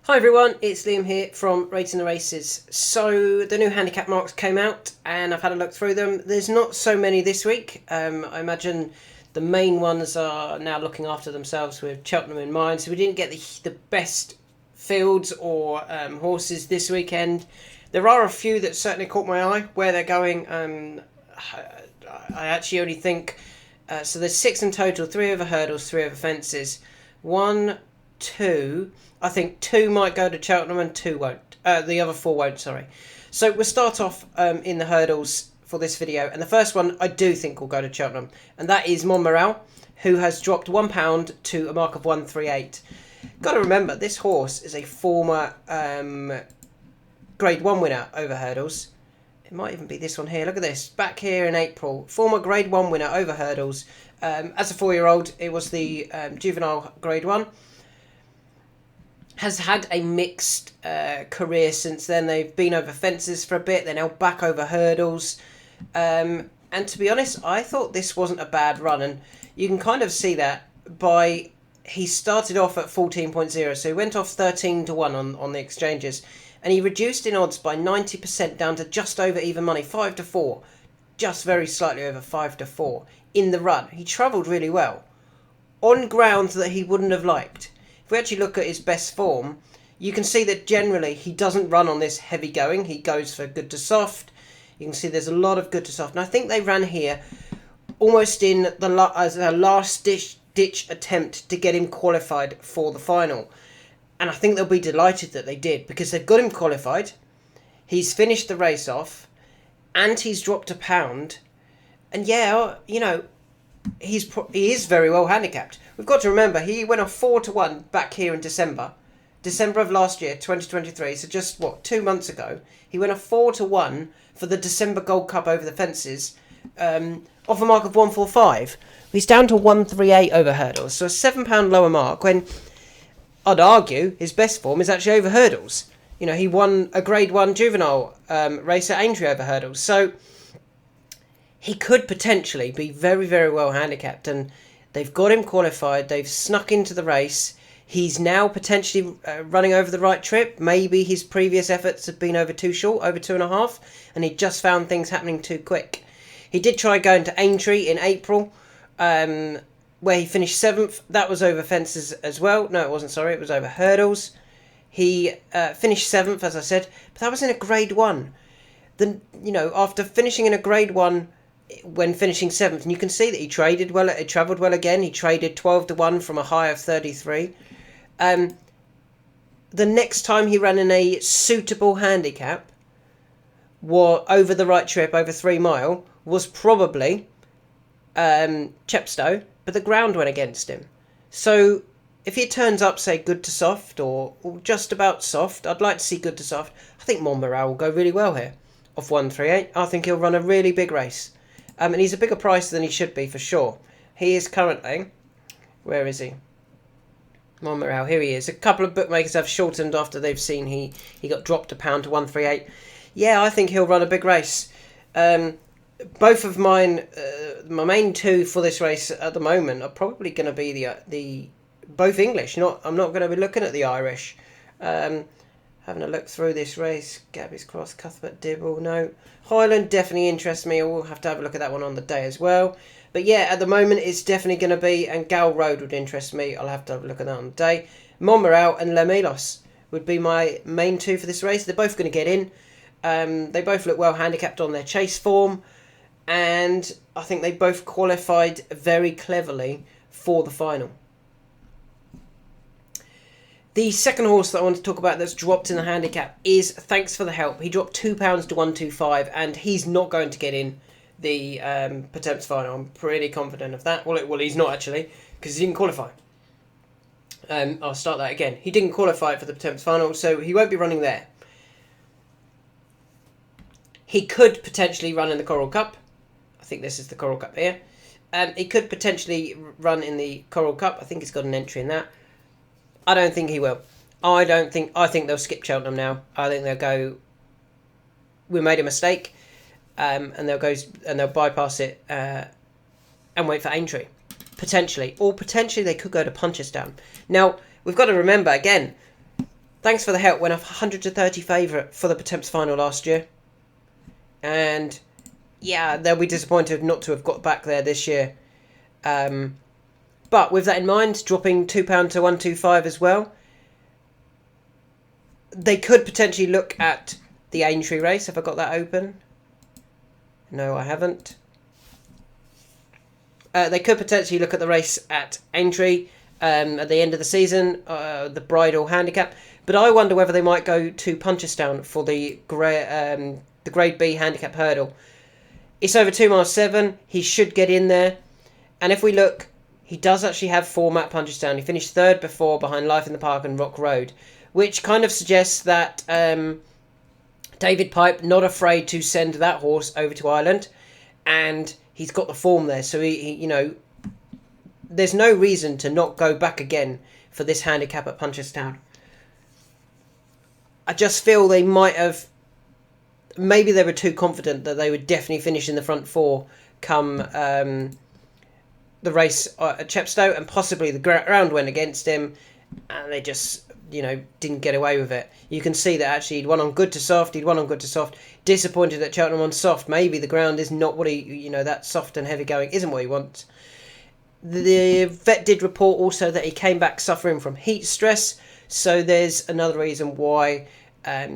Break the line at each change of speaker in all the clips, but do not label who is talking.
Hi everyone, it's Liam here from Rating the Races. So the new handicap marks came out and I've had a look through them. There's not so many this week. I imagine the main ones are now looking after themselves with Cheltenham in mind. So we didn't get the best fields or horses this weekend. There are a few that certainly caught my eye where they're going. I actually only think, so there's 6 in total, 3 over hurdles, 3 over fences. 1, 2... I think 2 might go to Cheltenham and 2 won't. The other 4 won't, sorry. So we'll start off in the hurdles for this video. And the first one I do think will go to Cheltenham. And that is Montmorel, who has dropped £1 to a mark of 138. Got to remember, this horse is a former Grade 1 winner over hurdles. It might even be this one here. Look at this. Back here in April. Former Grade 1 winner over hurdles. As a 4-year-old, it was the juvenile Grade 1. Has had a mixed career since then. They've been over fences for a bit. They're now back over hurdles. And to be honest, I thought this wasn't a bad run. And you can kind of see that by... He started off at 14.0. So he went off 13 to 1 on the exchanges. And he reduced in odds by 90% down to just over even money. 5 to 4. Just very slightly over 5 to 4 in the run. He travelled really well. On ground that he wouldn't have liked. If we actually look at his best form, you can see that generally he doesn't run on this heavy going. He goes for good to soft. You can see there's a lot of good to soft. And I think they ran here almost in as a last ditch attempt to get him qualified for the final. And I think they'll be delighted that they did because they've got him qualified. He's finished the race off and he's dropped £1. And yeah, you know, he is very well handicapped. We've got to remember, he went off 4 to 1 back here in December of last year, 2023. So just, 2 months ago, he went off 4 to 1 for the December Gold Cup over the fences, off a mark of 145. He's down to 138 over hurdles, so a £7 lower mark when I'd argue his best form is actually over hurdles. You know, he won a Grade 1 juvenile race at Aintree over hurdles, so he could potentially be very, very well handicapped, and they've got him qualified. They've snuck into the race. He's now potentially running over the right trip. Maybe his previous efforts have been over too short, over 2.5, and he just found things happening too quick. He did try going to Aintree in April, where he finished 7th. That was over fences as well. No, it wasn't, sorry. It was over hurdles. He finished 7th, as I said, but that was in a Grade 1. Then, you know, after finishing in a Grade 1, when finishing 7th, and you can see that he traded well, he travelled well again. He traded 12 to 1 from a high of 33. The next time he ran in a suitable handicap, over the right trip, over 3 mile, was probably Chepstow, but the ground went against him. So if he turns up, say, good to soft or just about soft, I'd like to see good to soft. I think Montmorel will go really well here. Off 138, I think he'll run a really big race. And he's a bigger price than he should be, for sure. He is currently... Where is he? Montmorel, here he is. A couple of bookmakers have shortened after they've seen he got dropped £1 to 138. Yeah, I think he'll run a big race. Both of mine, my main 2 for this race at the moment are probably going to be the both English. I'm not going to be looking at the Irish. Having a look through this race, Gabby's Cross, Cuthbert Dibble, no. Highland definitely interests me. We'll have to have a look at that one on the day as well. But yeah, at the moment it's definitely going to be, and Gal Road would interest me. I'll have to have a look at that on the day. Montmorel and Le Milos would be my main 2 for this race. They're both going to get in. They both look well handicapped on their chase form. And I think they both qualified very cleverly for the final. The second horse that I want to talk about that's dropped in the handicap is Thanks for the Help. He dropped £2 to 125 and he's not going to get in the Pertemps final. I'm pretty confident of that. Well, he's not actually, because he didn't qualify. I'll start that again. He didn't qualify for the Pertemps final, so he won't be running there. He could potentially run in the Coral Cup. I think this is the Coral Cup here. He could potentially run in the Coral Cup. I think he's got an entry in that. I don't think he will. I think they'll skip Cheltenham now. I think they'll go, we made a mistake, and they'll bypass it and wait for Aintree. Potentially. Or potentially they could go to Punchestown. Now, we've got to remember, again, Thanks for the help. Went off 130 favourite for the Pertemps final last year. And yeah, they'll be disappointed not to have got back there this year. But with that in mind, dropping £2 to 125 as well, they could potentially look at the Aintree race. Have I got that open? No, I haven't. They could potentially look at the race at Aintree at the end of the season, the bridal handicap. But I wonder whether they might go to Punchestown for the Grade B handicap hurdle. It's over 2 miles 7. He should get in there. And if we look, he does actually have form at Punchestown. He finished third before behind Life in the Park and Rock Road, which kind of suggests that David Pipe not afraid to send that horse over to Ireland, and he's got the form there. So he there's no reason to not go back again for this handicap at Punchestown. I just feel they might have. Maybe they were too confident that they would definitely finish in the front four come the race at Chepstow, and possibly the ground went against him, and they just, didn't get away with it. You can see that actually he'd won on good to soft, disappointed at Cheltenham on soft. Maybe the ground is not what he, that soft and heavy going isn't what he wants. The vet did report also that he came back suffering from heat stress, so there's another reason why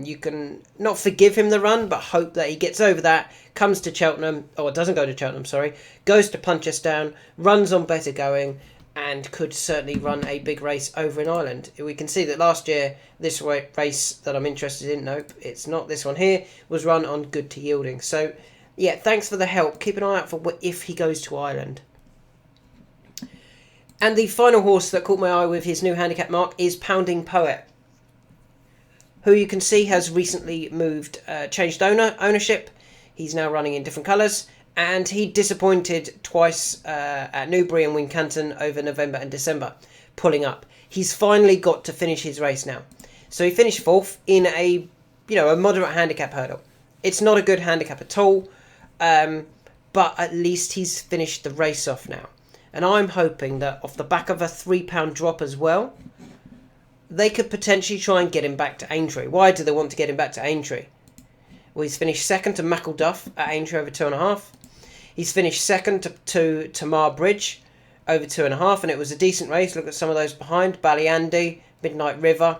you can not forgive him the run, but hope that he gets over that, comes to Cheltenham, or doesn't go to Cheltenham, goes to Punchestown, runs on better going, and could certainly run a big race over in Ireland. We can see that last year, this race that I'm interested in, nope, it's not this one here, was run on good to yielding. So, yeah, thanks for the help. Keep an eye out for if he goes to Ireland. And the final horse that caught my eye with his new handicap mark is Pounding Poet, who you can see has recently changed ownership. He's now running in different colours, and he disappointed twice at Newbury and Wincanton over November and December, pulling up. He's finally got to finish his race now. So he finished 4th in a moderate handicap hurdle. It's not a good handicap at all, but at least he's finished the race off now. And I'm hoping that off the back of a £3 drop as well, they could potentially try and get him back to Aintree. Why do they want to get him back to Aintree? Well, he's finished second to Mackleduff at Aintree over 2.5. He's finished second to Tamar Bridge over 2.5, and it was a decent race. Look at some of those behind. Ballyandy, Midnight River,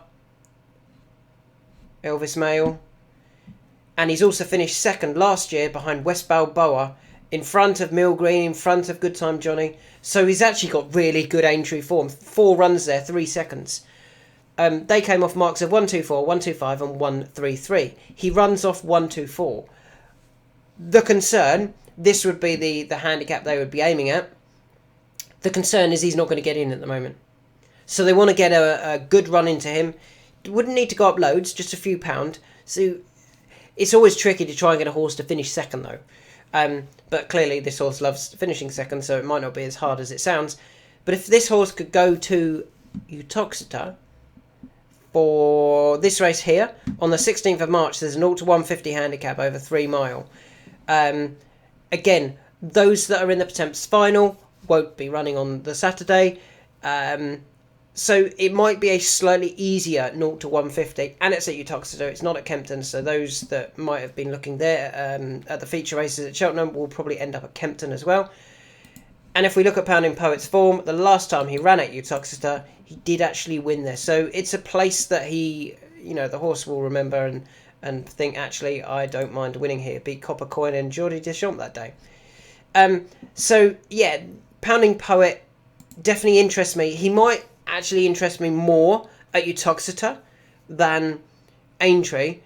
Elvis Mail. And he's also finished second last year behind West Balboa, in front of Mill Green, in front of Good Time Johnny. So he's actually got really good Aintree form. 4 runs there, 3 seconds. They came off marks of 124, 125 and 133. He runs off 124. The concern, this would be the handicap they would be aiming at. The concern is he's not going to get in at the moment. So they want to get a good run into him. Wouldn't need to go up loads, just a few pound. So it's always tricky to try and get a horse to finish second though. But clearly this horse loves finishing second, so it might not be as hard as it sounds. But if this horse could go to Uttoxeter for this race here, on the 16th of March, there's an 0 to 150 handicap over 3 mile. Again, those that are in the Pertemps final won't be running on the Saturday. So it might be a slightly easier 0 to 150, and it's at Uttoxeter, it's not at Kempton, so those that might have been looking there at the feature races at Cheltenham will probably end up at Kempton as well. And if we look at Pounding Poet's form, the last time he ran at Uttoxeter, he did actually win there. So it's a place that he, the horse will remember and think, actually, I don't mind winning here. Beat Copper Coin and Geordie Deschamps that day. So, yeah, Pounding Poet definitely interests me. He might actually interest me more at Uttoxeter than Aintree,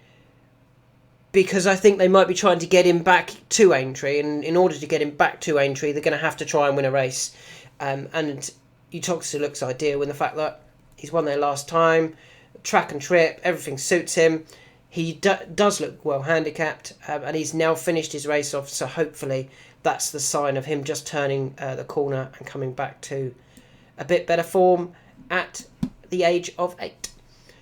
because I think they might be trying to get him back to Aintree, and in order to get him back to Aintree, they're going to have to try and win a race. And Uttoxeter looks ideal in the fact that he's won there last time, track and trip, everything suits him. He does look well handicapped, and he's now finished his race off, so hopefully that's the sign of him just turning the corner and coming back to a bit better form at the age of 8.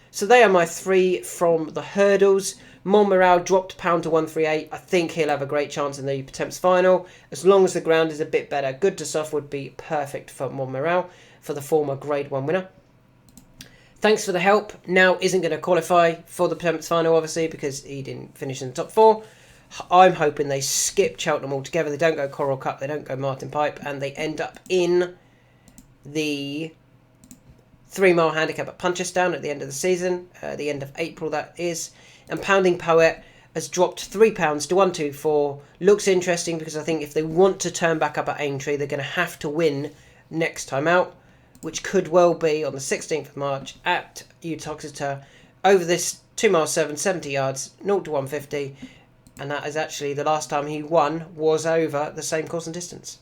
So they are my 3 from the hurdles. Montmoral dropped pound to 138. I think he'll have a great chance in the Pertemps final, as long as the ground is a bit better. Good to soft would be perfect for Montmoral, for the former Grade 1 winner. Thanks for the help. Now isn't going to qualify for the Plymouth final, obviously, because he didn't finish in the top 4. I'm hoping they skip Cheltenham altogether. They don't go Coral Cup, they don't go Martin Pipe, and they end up in the 3-mile handicap at Punchestown at the end of the season, the end of April that is. And Pounding Poet has dropped £3 to 124. Looks interesting because I think if they want to turn back up at Aintree, they're going to have to win next time out, which could well be on the 16th of March at Uttoxeter over this 2 mile 7, 70 yards, 0 to 150. And that is actually the last time he won was over the same course and distance.